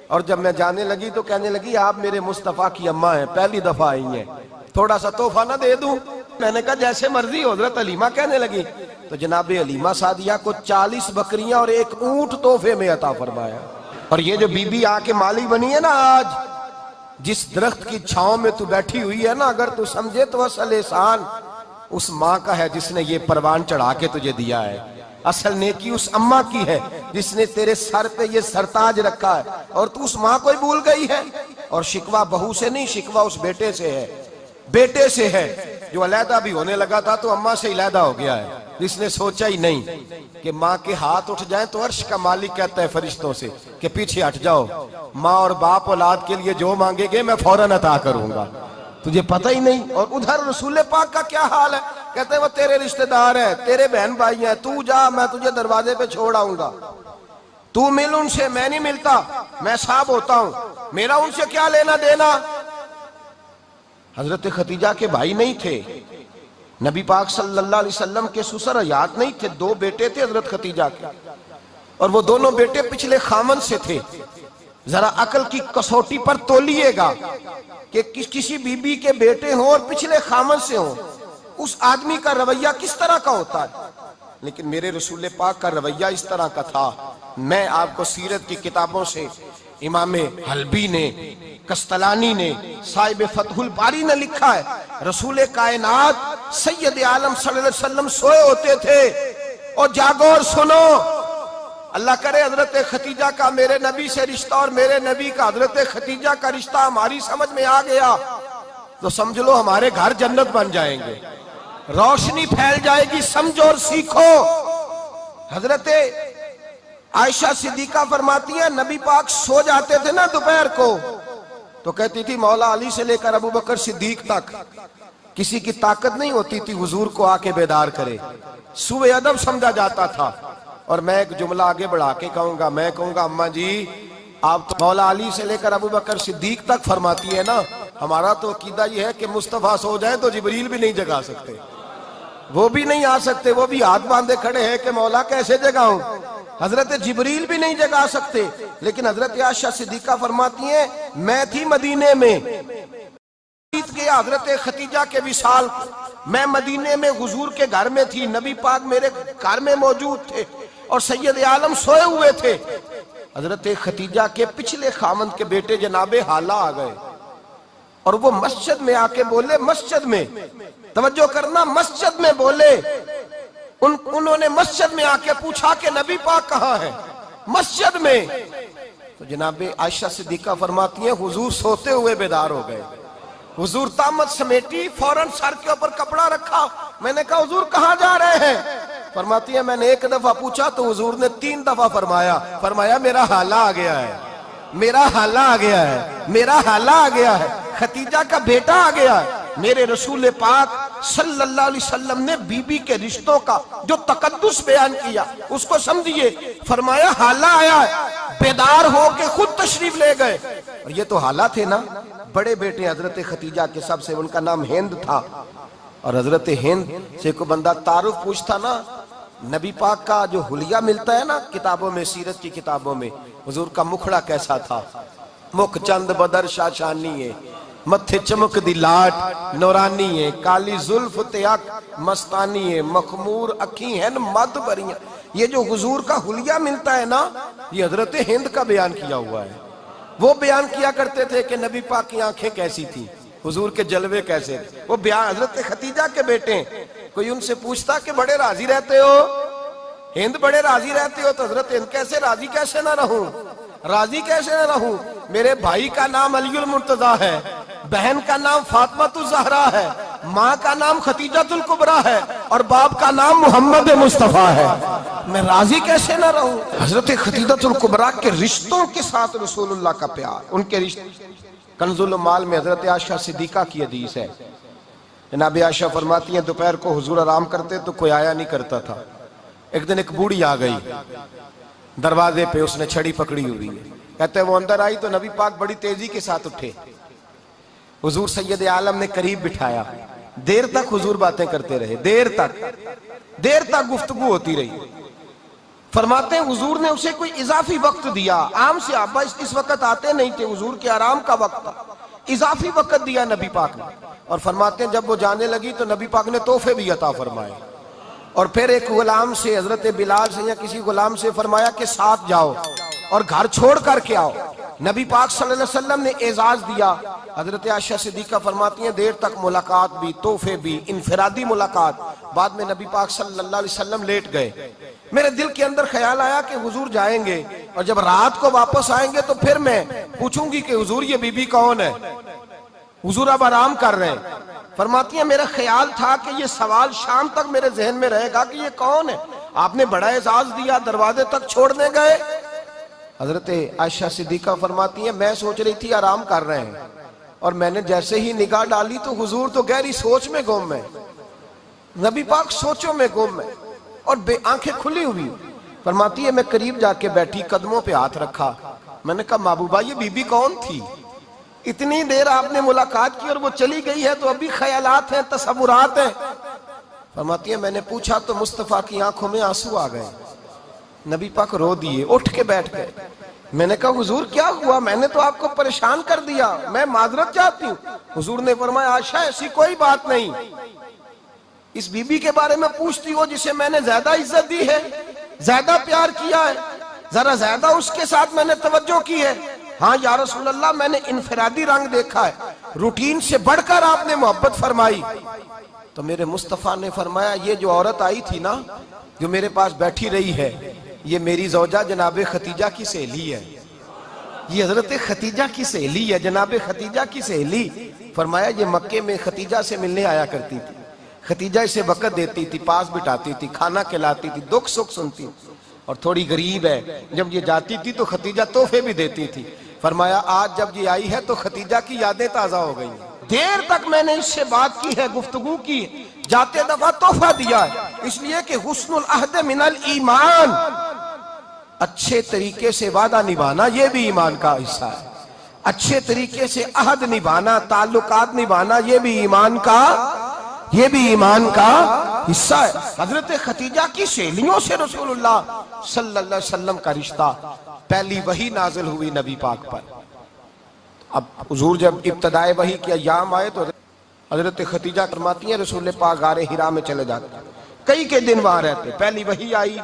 اور جب میں جانے لگی تو کہنے لگی آپ میرے مصطفیٰ کی اماں ہیں، پہلی دفعہ آئی ہیں، تھوڑا سا تحفہ نہ دے دوں؟ میں نے کہا جیسے مرضی۔ حضرت حلیمہ کہنے لگی تو جناب حلیمہ سعدیہ کو 40 بکریاں اور 1 اونٹ تحفے میں عطا فرمایا۔ اور یہ جو بی بی آ کے مالی بنی ہے نا آج، جس درخت کی چھاؤں میں تو بیٹھی ہوئی ہے نا، اگر تو سمجھے تو اصل احسان اس ماں کا ہے جس نے یہ پروان چڑھا کے تجھے دیا ہے، اصل نیکی اس اماں کی ہے جس نے تیرے سر پہ یہ سرتاج رکھا ہے، اور تو اس ماں کو ہی بھول گئی ہے۔ اور شکوہ بہو سے نہیں، شکوہ اس بیٹے سے ہے، بیٹے سے ہے جو علیحدہ بھی ہونے لگا تھا تو اماں سے علیحدہ ہو گیا ہے، جس نے سوچا ہی نہیں کہ ماں کے ہاتھ اٹھ جائیں تو عرش کا مالک کہتا ہے فرشتوں سے کہ پیچھے ہٹ جاؤ، ماں اور باپ اولاد کے لیے جو مانگے گے میں فوراً عطا کروں گا، تجھے پتہ ہی نہیں۔ اور ادھر رسول پاک کا کیا حال ہے، کہتے ہیں وہ تیرے رشتہ دار ہے، تیرے بہن بھائی ہیں، تو جا میں تجھے دروازے پہ چھوڑ آؤں گا، تو مل ان سے، میں نہیں ملتا، میں صاحب ہوتا ہوں، میرا ان سے کیا لینا دینا۔ حضرت خدیجہ کے بھائی نہیں تھے، نبی پاک صلی اللہ علیہ وسلم کے سسر حیات نہیں تھے، 2 بیٹے تھے حضرت خدیجہ کے، اور وہ دونوں بیٹے پچھلے خامن سے تھے۔ ذرا عقل کی کسوٹی پر تولیے گا، کہ کسی بیوی کے بیٹے ہوں اور پچھلے خامن سے ہوں، اس آدمی کا رویہ کس طرح کا ہوتا ہے، لیکن میرے رسول پاک کا رویہ اس طرح کا تھا۔ میں آپ کو سیرت کی کتابوں سے امام حلبی نے، قسطلانی نے، صاحب فتح الباری نے لکھا ہے، رسول کائنات سید عالم صلی اللہ علیہ وسلم سوئے ہوتے تھے، اور جاگو اور سنو، اللہ کرے حضرت ختیجہ کا میرے نبی سے رشتہ اور میرے نبی کا حضرت ختیجہ کا رشتہ ہماری سمجھ میں آ گیا تو سمجھ لو ہمارے گھر جنت بن جائیں گے، روشنی پھیل جائے گی، سمجھو اور سیکھو۔ حضرت عائشہ صدیقہ فرماتی ہیں نبی پاک سو جاتے تھے نا دوپہر کو تو کہتی تھی مولا علی سے لے کر ابو بکر صدیق تک کسی کی طاقت نہیں ہوتی تھی حضور کو آ کے بیدار کرے، سوء ادب سمجھا جاتا تھا۔ اور میں ایک جملہ آگے بڑھا کے کہوں گا، میں کہوں گا اماں جی آپ تو مولا علی سے لے کر ابو بکر صدیق تک فرماتی ہے نا، ہمارا تو عقیدہ یہ ہے کہ مصطفیٰ سو جائے تو جبریل بھی نہیں جگا سکتے، وہ بھی نہیں آ سکتے، وہ بھی ہاتھ باندھے کھڑے ہیں کہ مولا کیسے جگاؤں، حضرت جبریل بھی نہیں جگا سکتے، لیکن حضرت عائشہ صدیقہ فرماتی ہیں میں تھی مدینے میں کہ حضرت ختیجہ کے وصال، میں مدینے میں حضور کے گھر میں تھی، نبی پاک میرے گھر میں موجود تھے اور سید عالم سوئے ہوئے تھے، حضرت ختیجہ کے پچھلے خامند کے بیٹے جناب حالہ آ گئے اور وہ مسجد میں آ کے بولے، مسجد میں توجہ کرنا، مسجد میں بولے، انہوں نے مسجد میں آ کے پوچھا کہ نبی پاک کہاں ہے، مسجد میں، تو جناب عائشہ صدیقہ فرماتی ہیں حضور سوتے ہوئے بیدار ہو گئے، حضور طامت سمیٹی، فوراً سر کے اوپر کپڑا رکھا، میں نے کہا حضور کہاں جا رہے ہیں، فرماتی ہے میں نے ایک دفعہ پوچھا تو حضور نے 3 دفعہ فرمایا میرا حالہ آ گیا ہے، میرا حالہ آ گیا ہے، میرا حالہ آ گیا ہے، ختیجہ کا بیٹا آ گیا ہے۔ میرے رسول پاک صلی اللہ علیہ وسلم نے بی بی کے رشتوں کا جو تقدس بیان کیا اس کو سمجھیے، فرمایا حالہ آیا ہے، بیدار ہو کے خود تشریف لے گئے، اور یہ تو حالہ تھے نا، بڑے بیٹے حضرت ختیجہ کے سب سے، ان کا نام ہند تھا، اور حضرت ہند سے کوئی بندہ تعارف پوچھتا نا، نبی پاک کا جو حلیہ ملتا ہے نا کتابوں میں، سیرت کی کتابوں میں، حضور کا مکھڑا کیسا تھا، مکھ چند بدر شاشانی ہے، متھے چمک دی لاٹ نورانی ہے، کالی زلف تیاک مستانی ہے، مخمور اکھی ہیں مد بریاں، یہ جو حضور کا حلیہ ملتا ہے نا یہ حضرت ہند کا بیان کیا ہوا ہے۔ وہ بیان کیا کرتے تھے کہ نبی پاک کی آنکھیں کیسی تھی، حضور کے جلوے کیسے تھے، وہ بیان حضرت ختیجہ کے بیٹے ہیں۔ کوئی ان سے پوچھتا کہ بڑے راضی رہتے ہو، ہند بڑے راضی رہتے ہو، تو حضرت ہند کیسے راضی کیسے نہ رہوں، راضی کیسے نہ رہوں، میرے بھائی کا نام علی المرتضیٰ ہے، بہن کا نام فاطمہ الزہرا ہے، ماں کا نام ختیجہ الکبریٰ ہے، اور باپ کا نام محمد مصطفیٰ ہے، میں راضی کیسے نہ رہوں۔ حضرت ختیجہ الکبریٰ کے رشتوں کے ساتھ رسول اللہ کا پیار، ان کے رشتے، کنز المال میں حضرت عائشہ صدیقہ کی حدیث ہے، جناب عائشہ فرماتی ہیں دوپہر کو حضور آرام کرتے تو کوئی آیا نہیں کرتا تھا، ایک دن ایک بوڑھی آ گئی دروازے پہ، اس نے چھڑی پکڑی ہوئی ہے، کہتے ہیں وہ اندر آئی تو نبی پاک بڑی تیزی کے ساتھ اٹھے، حضور سید عالم نے قریب بٹھایا، دیر تک حضور باتیں کرتے رہے، دیر تک گفتگو ہوتی رہی، فرماتے ہیں حضور نے اسے کوئی اضافی وقت دیا، عام صحابہ اس وقت آتے نہیں تھے، حضور کے آرام کا وقت تھا، اضافی وقت دیا نبی پاک نے، اور فرماتے ہیں جب وہ جانے لگی تو نبی پاک نے تحفے بھی عطا فرمائے، اور پھر ایک غلام سے، حضرت بلال سے یا کسی غلام سے فرمایا کہ ساتھ جاؤ اور گھر چھوڑ کر کے آؤ، نبی پاک صلی اللہ علیہ وسلم نے اعزاز دیا۔ حضرت عائشہ صدیقہ فرماتی ہیں دیر تک ملاقات بھی، تحفے بھی، انفرادی ملاقات، بعد میں نبی پاک صلی اللہ علیہ وسلم لیٹ گئے، میرے دل کے اندر خیال آیا کہ حضور جائیں گے اور جب رات کو واپس آئیں گے تو پھر میں پوچھوں گی کہ حضور یہ بی بی کون ہے، حضور اب آرام کر رہے ہیں، فرماتی ہیں میرا خیال تھا کہ یہ سوال شام تک میرے ذہن میں رہے گا کہ یہ کون ہے، آپ نے بڑا اعزاز دیا، دروازے تک چھوڑنے گئے۔ حضرت عائشہ صدیقہ فرماتی ہیں میں سوچ رہی تھی آرام کر رہے ہیں، اور میں نے جیسے ہی نگاہ ڈالی تو حضور تو گہری سوچ میں گم ہے، نبی پاک سوچوں میں گم ہے اور آنکھیں کھلی ہوئی، فرماتی ہے میں قریب جا کے بیٹھی، قدموں پہ ہاتھ رکھا، میں نے کہا محبوبہ یہ بی بی کون تھی، اتنی دیر آپ نے ملاقات کی اور وہ چلی گئی ہے تو ابھی خیالات ہیں، تصورات ہیں، فرماتی ہے میں نے پوچھا تو مصطفیٰ کی آنکھوں میں آنسو آ گئے، نبی پاک رو دیے، اٹھ کے بیٹھ گئے، میں نے کہا حضور کیا ہوا؟ میں نے تو آپ کو پریشان کر دیا، میں معذرت چاہتی ہوں۔ حضور نے فرمایا عائشہ ایسی کوئی بات نہیں، اس بی بی کے بارے میں پوچھتی ہو جسے میں نے زیادہ عزت دی ہے، زیادہ پیار کیا ہے، ذرا زیادہ اس کے ساتھ میں نے توجہ کی ہے۔ ہاں یا رسول اللہ میں نے انفرادی رنگ دیکھا ہے، روٹین سے بڑھ کر آپ نے محبت فرمائی۔ تو میرے مصطفیٰ نے فرمایا یہ جو عورت آئی تھی نا، جو میرے پاس بیٹھی رہی ہے، یہ میری زوجہ جناب ختیجہ کی سہیلی ہے، یہ حضرت ختیجہ کی سہیلی ہے، جناب ختیجہ کی سہیلی۔ فرمایا یہ مکے میں ختیجہ سے ملنے آیا کرتی تھی، ختیجہ اسے وقت دیتی تھی، پاس بٹھاتی تھی، کھانا کھلاتی تھی، دکھ سکھ سنتی، اور تھوڑی غریب ہے، جب یہ جاتی تھی تو ختیجہ تحفے بھی دیتی تھی۔ فرمایا آج جب یہ آئی ہے تو ختیجہ کی یادیں تازہ ہو گئی، دیر تک میں نے اس سے بات کی ہے، گفتگو کی، جاتے دفعہ تحفہ دیا ہے، اس لیے کہ حسن العہد من الایمان، اچھے طریقے سے وعدہ نبھانا یہ بھی ایمان کا حصہ ہے، اچھے طریقے سے عہد نبھانا، تعلقات نبھانا یہ بھی ایمان کا حصہ ہے۔ حضرت ختیجہ کی سہیلیوں سے رسول اللہ صلی اللہ علیہ وسلم کا رشتہ، پہلی وحی نازل ہوئی نبی پاک پر۔ اب حضور جب ابتدائے وحی کے ایام آئے تو حضرت ختیجہ فرماتی ہیں رسول پاک غار حرا میں چلے جاتے، کئی کے دن وہاں رہتے، پہلی وحی آئی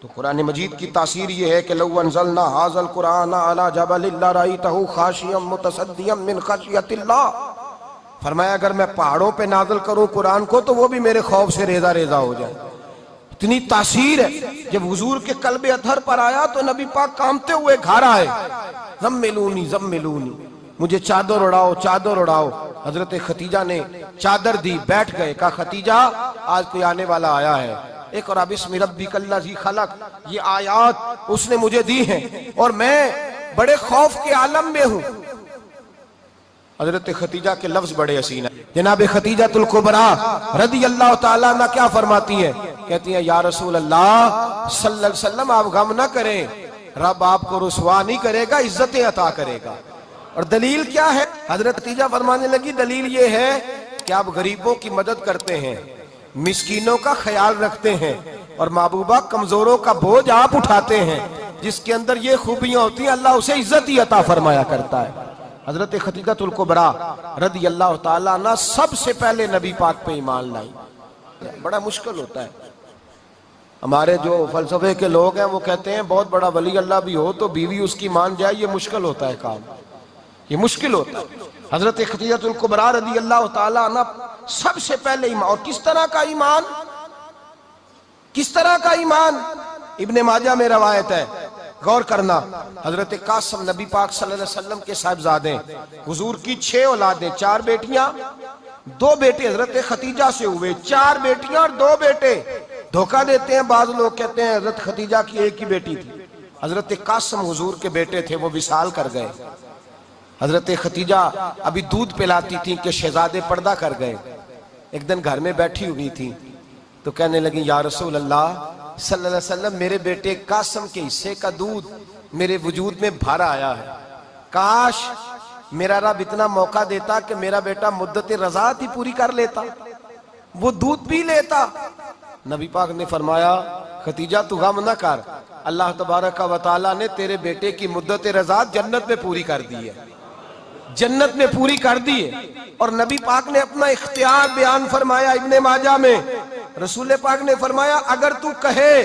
تو قرآن مجید کی تاثیر یہ ہے کہ لو انزلنا ھذا القرآن علی جبل لرأیتہ خاشعا متصدعا من خشیۃ اللہ، فرمایا اگر میں پہاڑوں پہ نازل کروں قرآن کو تو وہ بھی میرے خوف سے ریزہ ریزہ ہو جائے، اتنی تاثیر ہے۔ جب حضور کے قلب اطہر پر آیا تو نبی پاک کامتے ہوئے گھر آئے، زملونی زملونی، مجھے چادر اڑاؤ چادر اڑاؤ۔ حضرت ختیجہ نے چادر دی، بیٹھ گئے، کہا ختیجہ آج کوئی آنے والا آیا ہے، اقرأ بسم ربک الذی خلق، یہ آیات اس نے مجھے دی ہیں اور میں بڑے خوف کے عالم میں ہوں۔ حضرت ختیجہ کے لفظ بڑے حسین ہیں، جناب ختیجۃ الکبریٰ رضی اللہ تعالیٰ عنہ کیا فرماتی ہیں؟ کہتی ہیں یا رسول اللہ صلی اللہ علیہ وسلم آپ غم نہ کریں، رب آپ کو رسوا نہیں کرے گا، عزتیں عطا کرے گا۔ اور دلیل کیا ہے؟ حضرت ختیجہ فرمانے لگی دلیل یہ ہے کہ آپ غریبوں کی مدد کرتے ہیں، مسکینوں کا خیال رکھتے ہیں، اور محبوبہ کمزوروں کا بوجھ آپ اٹھاتے ہیں، جس کے اندر یہ خوبیاں ہوتی ہیں اللہ اسے عزت ہی عطا فرمایا کرتا ہے۔ حضرت ختیجۃ الکبریٰ رضی اللہ تعالیٰ عنہ سب سے پہلے نبی پاک پہ ایمان لائی۔ بڑا مشکل ہوتا ہے، ہمارے جو فلسفے کے لوگ ہیں وہ کہتے ہیں بہت بڑا ولی اللہ بھی ہو تو بیوی اس کی مان جائے، یہ مشکل ہوتا ہے کام، یہ مشکل ہوتا ہے۔ حضرت ختیجۃ الکبریٰ رضی اللہ تعالیٰ عنہ سب سے پہلے ایمان، اور کس طرح کا ایمان؟ کس طرح کا ایمان؟ ابن ماجہ میں روایت ہے، غور کرنا، حضرت قاسم نبی پاک صلی اللہ علیہ وسلم کے صاحبزادے، حضور کی 6 اولادیں، 4 بیٹیاں 2 بیٹے حضرت ختیجہ سے ہوئے، 4 بیٹیاں اور 2 بیٹے۔ دھوکہ دیتے ہیں بعض لوگ، کہتے ہیں حضرت ختیجہ کی ایک ہی بیٹی تھی، حضرت قاسم حضور کے بیٹے تھے، وہ وصال کر گئے۔ حضرت ختیجہ ابھی دودھ پلاتی تھی کہ شہزادے پردہ کر گئے، ایک دن گھر میں بیٹھی ہوئی تھی تو کہنے لگی یا رسول اللہ صلی اللہ علیہ وسلم میرے بیٹے قاسم کے حصے کا دودھ میرے وجود میں بھر آیا ہے، کاش میرا رب اتنا موقع دیتا کہ میرا بیٹا مدت رضاعت ہی پوری کر لیتا، وہ دودھ پی لیتا۔ نبی پاک نے فرمایا ختیجہ تو غم نہ کر، اللہ تبارک و تعالیٰ نے تیرے بیٹے کی مدت رضاعت جنت میں پوری کر دی ہے، جنت میں پوری کر دی ہے۔ اور نبی پاک نے اپنا اختیار بیان فرمایا ابن ماجہ میں، رسول پاک نے فرمایا اگر تو کہے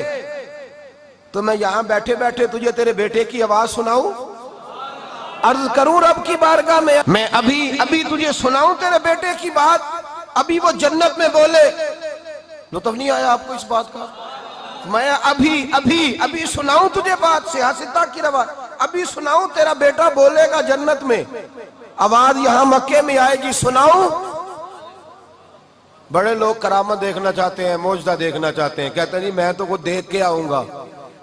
تو میں یہاں بیٹھے بیٹھے تجھے تیرے بیٹے کی آواز سناؤں، عرض کروں رب کی بارگاہ میں ابھی تجھے سناؤں تیرے بیٹے کی بات، ابھی وہ جنت میں بولے۔ لطف نہیں آیا آپ کو اس بات کا؟ میں ابھی سناؤں تجھے بات، سیاستہ کی روایت، ابھی سناؤں تیرا بیٹا بولے گا جنت میں، آواز یہاں مکے میں آئے گی، سناؤں؟ بڑے لوگ کرامت دیکھنا چاہتے ہیں، معجزہ دیکھنا چاہتے ہیں، کہتے ہیں جی میں تو وہ دیکھ کے آؤں گا،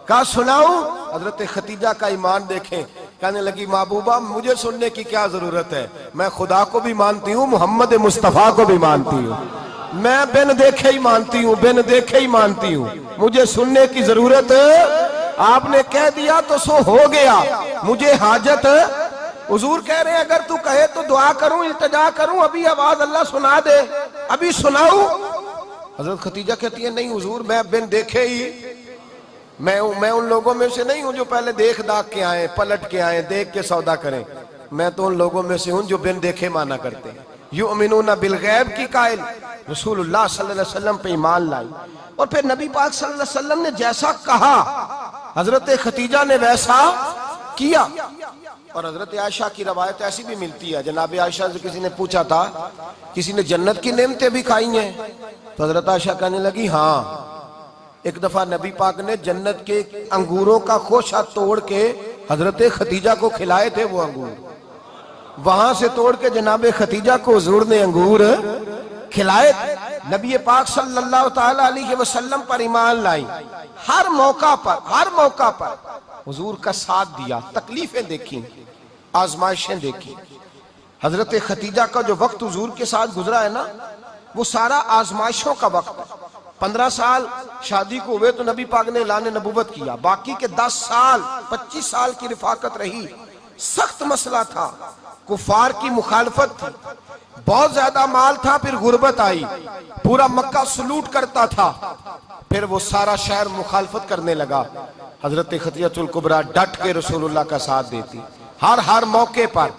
کہا سناؤں؟ حضرت ختیجہ کا ایمان دیکھیں، کہنے لگی محبوبہ مجھے سننے کی کیا ضرورت ہے، میں خدا کو بھی مانتی ہوں، محمد مصطفیٰ کو بھی مانتی ہوں، میں بن دیکھے ہی مانتی ہوں، بن دیکھے ہی مانتی ہوں، مجھے سننے کی ضرورت آپ نے کہہ دیا تو سو ہو گیا، مجھے حاجت۔ حضور کہہ رہے ہیں اگر تو کہے تو دعا کروں، التجا کروں، ابھی آواز اللہ سنا دے، ابھی سناؤں؟ حضرت ختیجہ کہتی ہے نہیں حضور میں بن دیکھے ہی میں ان لوگوں میں سے نہیں ہوں جو پہلے دیکھ داکھ کے آئیں، پلٹ کے آئیں، دیکھ کے سودا کریں. میں تو ان لوگوں میں سے ہوں جو بن دیکھے مانا کرتے ہیں. یؤمنون بالغیب کی قائل، رسول اللہ صلی اللہ علیہ وسلم پہ ایمان لائی. اور پھر نبی پاک صلی اللہ علیہ وسلم نے جیسا کہا حضرت خدیجہ نے ویسا کیا. اور حضرت عائشہ کی روایت ایسی بھی ملتی ہے، جناب عائشہ سے کسی نے پوچھا تھا کسی نے جنت کی نعمتیں بھی کھائی ہیں؟ تو حضرت عائشہ کہنے لگی ہاں، ایک دفعہ نبی پاک نے جنت کے انگوروں کا خوشہ توڑ کے حضرت خدیجہ کو کھلائے تھے. وہ انگور وہاں سے توڑ کے جناب خدیجہ کو حضور نے انگور کھلائے تھے. نبی پاک صلی اللہ تعالی علیہ وسلم پر ایمان لائی. ہر موقع پر حضور کا ساتھ دیا. تکلیفیں دیکھی، آزمائشیں دیکھی. حضرت خدیجہ کا جو وقت حضور کے ساتھ گزرا ہے نا، وہ سارا آزمائشوں کا وقت ہے. 15 سال شادی کو ہوئے تو نبی پاک نے اعلان نبوت کیا. باقی کے 10 سال 25 سال کی رفاقت رہی. سخت مسئلہ تھا، کفار کی مخالفت تھی، بہت زیادہ مال تھا. پھر غربت آئی، پورا مکہ سلوٹ کرتا تھا. پھر وہ سارا شہر مخالفت کرنے لگا. حضرت خدیجہ الکبریٰ ڈٹ کے رسول اللہ کا ساتھ دیتی. ہر موقع پر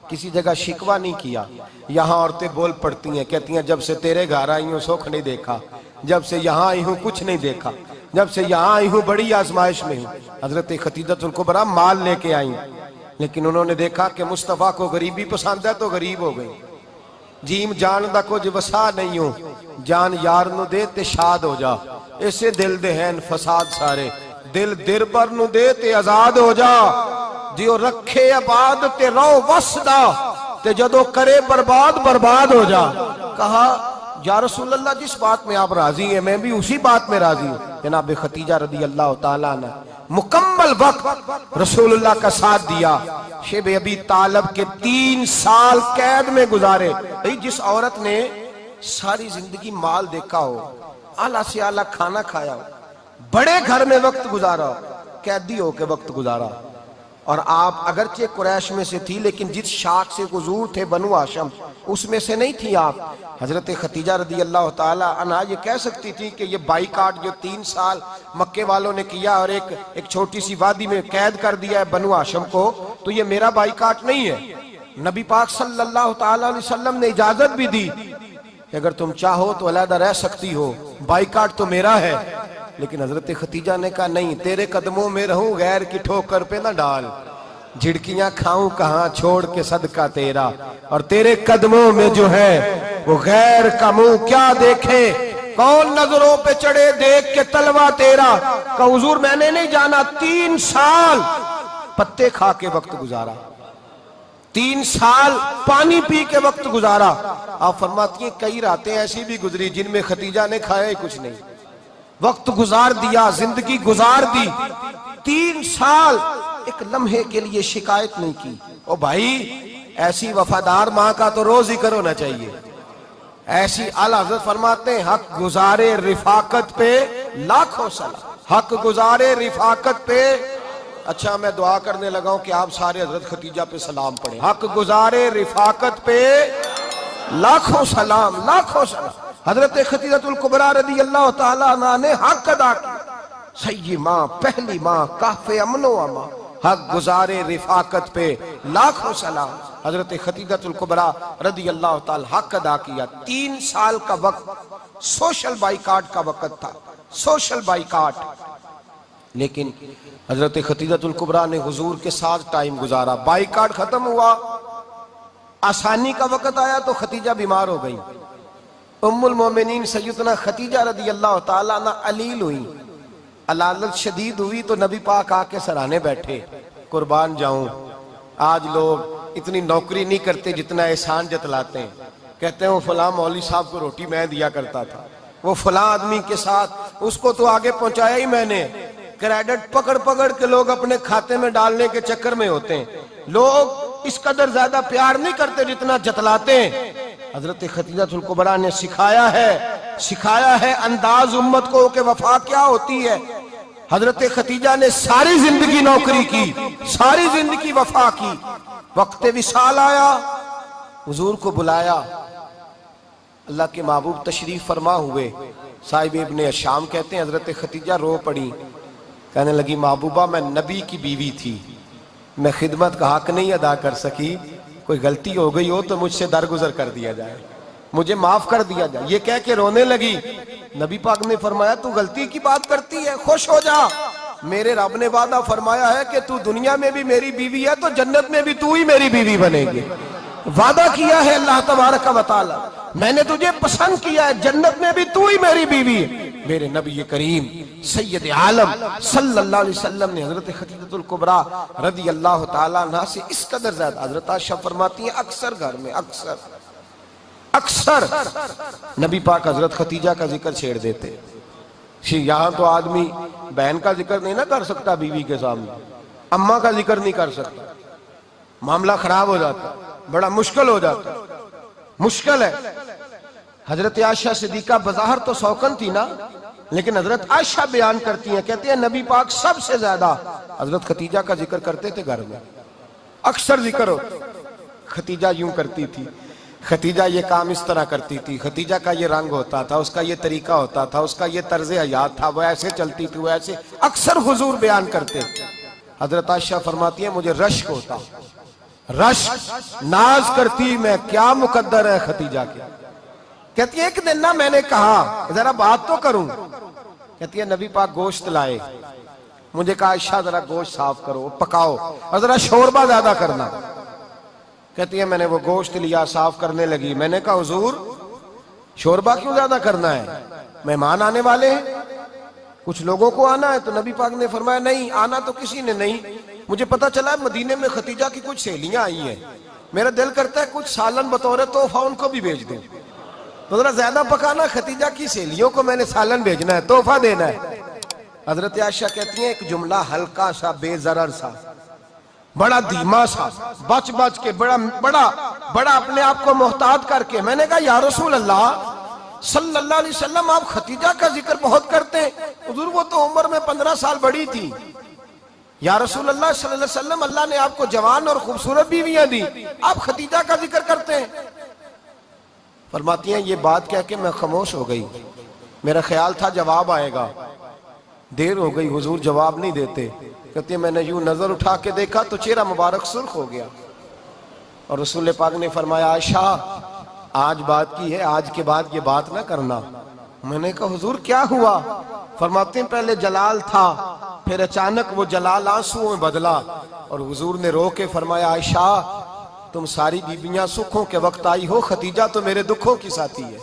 کسی جگہ شکوہ نہیں کیا. یہاں عورتیں بول پڑتی ہیں، کہتی ہیں جب سے تیرے گھر آئی ہوں سکھ نہیں دیکھا، جب سے یہاں آئی ہوں کچھ نہیں دیکھا، جب سے یہاں آئی ہوں بڑی آزمائش میں ہوں. حضرت خدیجہ الکبریٰ مال لے کے آئیں، لیکن انہوں نے دیکھا کہ مصطفیٰ کو غریبی پسند ہے تو غریب ہو گئی. جیم جان دا کچھ وسا نہیں ہوں، جان یار نو دے تے شاد ہو جا. اسے دل دے ہیں فساد سارے، دل دربر نو دے تے آزاد ہو جا. دیو رکھے آباد تے رو وسدا، تے جدو کرے برباد ہو جا. کہا یا رسول اللہ جس بات میں آپ راضی ہیں میں بھی اسی بات میں راضی ہوں. جناب خدیجہ رضی اللہ تعالیٰ عنہ مکمل وقت رسول اللہ کا ساتھ دیا. شیب ابی طالب کے 3 سال قید میں گزارے. جس عورت نے ساری زندگی مال دیکھا ہو، اعلیٰ سے اعلیٰ کھانا کھایا ہو، بڑے گھر میں وقت گزارا ہو، قیدی ہو کے وقت گزارا. اور آپ اگرچہ قریش میں سے تھی لیکن جس شاخ سے حضور تھے بنو ہاشم اس میں سے نہیں تھی آپ. حضرت خدیجہ رضی اللہ تعالی عنہا یہ کہہ سکتی تھی کہ یہ بائیکاٹ جو 3 سال مکے والوں نے کیا اور ایک چھوٹی سی وادی میں قید کر دیا ہے بنو ہاشم کو، تو یہ میرا بائیکاٹ نہیں ہے. نبی پاک صلی اللہ تعالی علیہ وسلم نے اجازت بھی دی کہ اگر تم چاہو تو علیحدہ رہ سکتی ہو، بائیکاٹ تو میرا ہے. لیکن حضرت خدیجہ نے کہا نہیں، تیرے قدموں میں رہوں غیر کی ٹھوکر پہ نہ ڈال. جھڑکیاں کھاؤں کہاں چھوڑ کے صدقہ تیرا، اور تیرے قدموں میں جو ہے وہ غیر کا منہ کیا دیکھے. کون نظروں پہ چڑھے دیکھ کے تلوا تیرا. کہ حضور میں نے نہیں جانا. 3 سال پتے کھا کے وقت گزارا، 3 سال پانی پی کے وقت گزارا. آپ فرماتی ہیں کئی راتیں ایسی بھی گزری جن میں خدیجہ نے کھایا ہی کچھ نہیں، وقت گزار دیا، زندگی گزار دی. 3 سال ایک لمحے کے لیے شکایت نہیں کی. او بھائی ایسی وفادار ماں کا تو روز ذکر ہونا چاہیے. ایسی اعلیٰ حضرت فرماتے ہیں حق گزارے رفاقت پہ لاکھوں سلام. حق گزارے رفاقت پہ. اچھا میں دعا کرنے لگا ہوں کہ آپ سارے حضرت خدیجہ پہ سلام پڑھیں. حق گزارے رفاقت پہ لاکھوں سلام، لاکھوں سلام. حضرت خدیجہ الکبریٰ رضی اللہ تعالیٰ عنہ نے حق ادا کیا. سیدی ماں، پہلی ماں، کہف امن و امان. حق گزارے رفاقت پہ لاکھوں سلام. حضرت خدیجہ الکبریٰ رضی اللہ تعالی حق ادا کیا. 3 سال کا وقت سوشل بائیکاٹ کا وقت تھا، سوشل بائیکاٹ. لیکن حضرت خدیجہ الکبریٰ نے حضور کے ساتھ ٹائم گزارا. بائیکاٹ ختم ہوا، آسانی کا وقت آیا تو خدیجہ بیمار ہو گئی. ام المومنین سیدنا خدیجہ رضی اللہ تعالیٰ عنہ علیل ہوئی، علالت شدید ہوئی تو نبی پاک آ کے سرانے بیٹھے. قربان جاؤں آج لوگ اتنی نوکری نہیں کرتے جتنا احسان جتلاتے ہیں. کہتے ہیں وہ فلاں مولوی صاحب کو روٹی میں دیا کرتا تھا، وہ فلاں آدمی کے ساتھ اس کو تو آگے پہنچایا ہی میں نے. کریڈٹ پکڑ کے لوگ اپنے کھاتے میں ڈالنے کے چکر میں ہوتے ہیں. لوگ اس قدر زیادہ پیار نہیں کرتے جتنا جتلاتے ہیں. حضرت خدیجہ الکبریٰ نے سکھایا ہے انداز امت کو کہ وفا کیا ہوتی ہے. حضرت خدیجہ نے ساری زندگی نوکری کی، ساری زندگی وفا کی. وقت وصال آیا، حضور کو بلایا. اللہ کے محبوب تشریف فرما ہوئے. صاحب ابن شام کہتے ہیں حضرت خدیجہ رو پڑی. کہنے لگی محبوبہ میں نبی کی بیوی تھی، میں خدمت کا حق نہیں ادا کر سکی، کوئی غلطی ہو گئی ہو تو مجھ سے درگزر کر دیا جائے، مجھے معاف کر دیا جائے۔ یہ کہہ کے رونے لگی۔ نبی پاک نے فرمایا تو غلطی کی بات کرتی ہے، خوش ہو جا، میرے رب نے وعدہ فرمایا ہے کہ تو دنیا میں بھی میری بیوی ہے تو جنت میں بھی تو ہی میری بیوی بنے گی۔ وعدہ کیا ہے اللہ تبارک و تعالی، میں نے تجھے پسند کیا ہے، جنت میں بھی تو ہی میری بیوی ہے۔ میرے نبی کریم سید عالم صلی اللہ علیہ وسلم نے حضرت خدیجہ الکبریٰ رضی اللہ تعالیٰ عنہ سے اس قدر زیادہ، حضرت عائشہ فرماتی ہیں اکثر گھر میں اکثر نبی پاک حضرت خدیجہ کا ذکر چھیڑ دیتے۔ یہاں تو آدمی بہن کا ذکر نہیں نہ کر سکتا بیوی کے سامنے، اماں کا ذکر نہیں کر سکتا، معاملہ خراب ہو جاتا، بڑا مشکل ہو جاتا، مشکل ہے۔ حضرت عائشہ صدیقہ بظاہر تو سوکن تھی نا، لیکن حضرت عائشہ بیان کرتی ہیں، کہتے ہیں نبی پاک سب سے زیادہ حضرت خدیجہ کا ذکر کرتے تھے گھر میں، اکثر ذکر ہو۔ خدیجہ یوں کرتی تھی، خدیجہ یہ کام اس طرح کرتی تھی، خدیجہ کا یہ رنگ ہوتا تھا، اس کا یہ طریقہ ہوتا تھا، اس کا یہ طرز حیات تھا، وہ ایسے چلتی تھی، وہ ایسے، اکثر حضور بیان کرتے۔ حضرت عائشہ فرماتی ہیں مجھے رشک ہوتا، رشک، ناز کرتی میں، کیا مقدر ہے خدیجہ کے۔ کہتی ہے ایک دن نا میں نے کہا ذرا بات تو کروں، کہتی ہے نبی پاک گوشت لائے، مجھے کہا عائشہ ذرا گوشت صاف کرو، پکاؤ اور ذرا شوربہ زیادہ کرنا۔ کہتی ہے میں نے وہ گوشت لیا، صاف کرنے لگی، میں نے کہا حضور شوربہ کیوں زیادہ کرنا ہے، مہمان آنے والے ہیں، کچھ لوگوں کو آنا ہے۔ تو نبی پاک نے فرمایا نہیں، آنا تو کسی نے نہیں، مجھے پتا چلا مدینے میں خدیجہ کی کچھ سہیلیاں آئی ہیں، میرا دل کرتا ہے کچھ سالن بطور تحفہ ان کو بھی بھیج دوں، تو ذرا زیادہ پکانا، خدیجہ کی سہیلیوں کو میں نے سالن بھیجنا ہے، تحفہ دینا ہے۔ حضرت عائشہ کہتی ہیں ایک جملہ ہلکا سا، بے ضرر سا، بڑا دھیما سا، بچ بچ کے، بڑا اپنے آپ کو محتاط کر کے، میں نے کہا یا رسول اللہ صلی اللہ علیہ وسلم آپ خدیجہ کا ذکر بہت کرتے ہیں، حضور وہ تو عمر میں 15 سال بڑی تھی، یا رسول اللہ صلی اللہ علیہ وسلم اللہ نے آپ کو جوان اور خوبصورت بیویاں دی، آپ خدیجہ کا ذکر کرتے ہیں۔ فرماتی ہیں یہ بات کہہ کے میں خاموش ہو گئی، میرا خیال تھا جواب آئے گا، دیر ہو گئی، حضور جواب نہیں دیتے۔ کہتے ہیں میں نے یوں نظر اٹھا کے دیکھا تو چہرہ مبارک سرخ ہو گیا، اور رسول پاک نے فرمایا عائشہ آج بات کی ہے، آج کے بعد یہ بات نہ کرنا۔ میں نے کہا حضور کیا ہوا؟ فرماتے ہیں پہلے جلال تھا، پھر اچانک وہ جلال آنسوؤں میں بدلا، اور حضور نے رو کے فرمایا عائشہ تم ساری بیویاں سکھوں کے وقت آئی ہو، خدیجہ تو میرے دکھوں کی ساتھی ہے،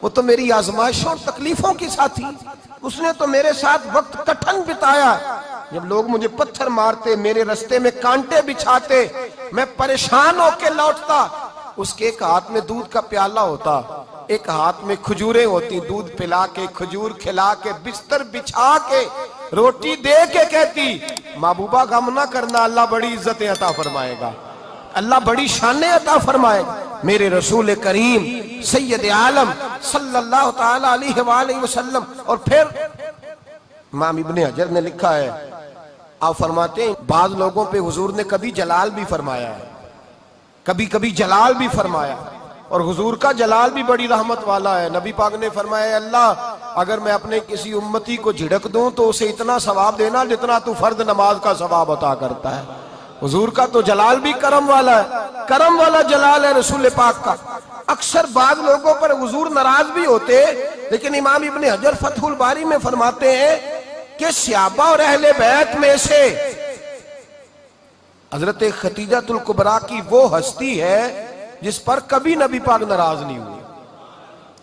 وہ تو میری آزمائشوں اور تکلیفوں کی ساتھی، اس نے تو میرے ساتھ وقت کٹھن بتایا، جب لوگ مجھے پتھر مارتے، میرے رستے میں کانٹے بچھاتے، میں پریشان ہو کے لوٹتا، اس کے ایک ہاتھ میں دودھ کا پیالہ ہوتا، ایک ہاتھ میں کھجوریں ہوتی، دودھ پلا کے، کھجور کھلا کے، بستر بچھا کے، روٹی دے کے کہتی محبوبہ غم نہ کرنا، اللہ بڑی عزتیں عطا فرمائے گا، اللہ بڑی شانیں عطا فرمائے گا۔ میرے رسول کریم سید عالم صلی اللہ تعالی علیہ وآلہ وسلم۔ اور پھر امام ابن حجر نے لکھا ہے، آپ فرماتے ہیں بعض لوگوں پہ حضور نے کبھی جلال بھی فرمایا ہے، کبھی جلال بھی فرمایا، اور حضور کا جلال بھی بڑی رحمت والا ہے۔ نبی پاک نے فرمایا اللہ اگر میں اپنے کسی امتی کو جھڑک دوں تو اسے اتنا ثواب دینا جتنا تو فرض نماز کا ثواب عطا کرتا ہے۔ حضور کا تو جلال بھی کرم والا ہے، کرم والا جلال ہے رسول پاک کا۔ اکثر بعض لوگوں پر حضور ناراض بھی ہوتے، لیکن امام ابن حجر فتح الباری میں فرماتے ہیں کہ صحابہ اور اہل بیت میں سے حضرت خدیجہ الکبریٰ کی وہ ہستی ہے جس پر کبھی نبی پاک ناراض نہیں ہوئے،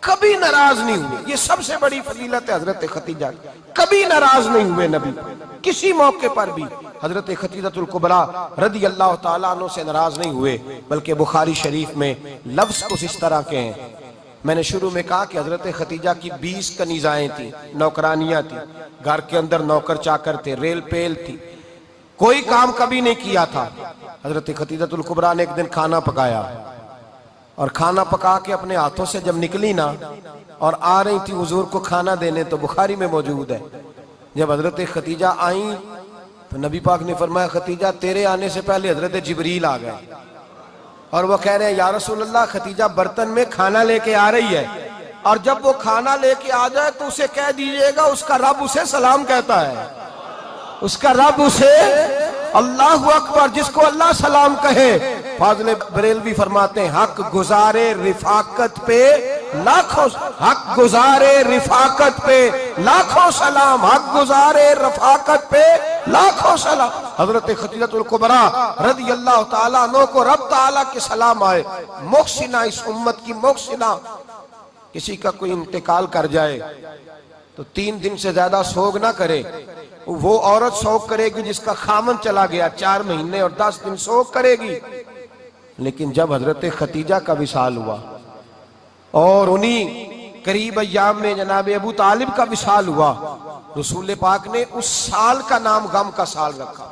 کبھی ناراض نہیں ہوئے۔ یہ سب سے بڑی فضیلت ہے حضرت خدیجہ، کبھی ناراض نہیں ہوئے نبی، کسی موقع پر بھی حضرت خدیجہ الکبریٰ رضی اللہ تعالیٰ عنہ سے ناراض نہیں ہوئے، بلکہ بخاری شریف میں لفظ کچھ اس طرح کے ہیں۔ میں نے شروع میں کہا کہ حضرت خدیجہ کی 20 کنیزائیں تھیں، نوکرانیاں تھیں، گھر کے اندر نوکر چاکر تھے، ریل پیل تھی، کوئی کام کبھی نہیں کیا تھا۔ حضرت خدیجہ الکبریٰ نے ایک دن کھانا پکایا، اور کھانا پکا کے اپنے ہاتھوں سے جب نکلی نا اور آ رہی تھی حضور کو کھانا دینے، تو بخاری میں موجود ہے جب حضرت خدیجہ آئیں تو نبی پاک نے فرمایا خدیجہ تیرے آنے سے پہلے حضرت جبریل آ گئے، اور وہ کہہ رہے ہیں یا رسول اللہ خدیجہ برتن میں کھانا لے کے آ رہی ہے، اور جب وہ کھانا لے کے آ جائے تو اسے کہہ دیجئے گا اس کا رب اسے سلام کہتا ہے۔ اس کا رب اسے اللہ اکبر، جس کو اللہ سلام کہے. فاضل بریلوی فرماتے ہیں حق گزارے رفاقت پہ لاکھوں، حق گزارے رفاقت پہ لاکھوں سلام، حق گزارے رفاقت پہ لاکھوں سلام. حضرت خدیجہ الکبریٰ رضی اللہ تعالیٰ عنہ کو رب تعالیٰ کے سلام آئے. محسنہ، اس امت کی محسنہ. کسی کا کوئی انتقال کر جائے تو 3 دن سے زیادہ سوگ نہ کرے. وہ عورت سوگ کرے گی جس کا خامن چلا گیا، 4 مہینے اور 10 دن سوگ کرے گی. لیکن جب حضرت خدیجہ کا وصال ہوا اور انہی قریب ایام میں جناب ابو طالب کا وصال ہوا، رسول پاک نے اس سال کا نام غم کا سال رکھا.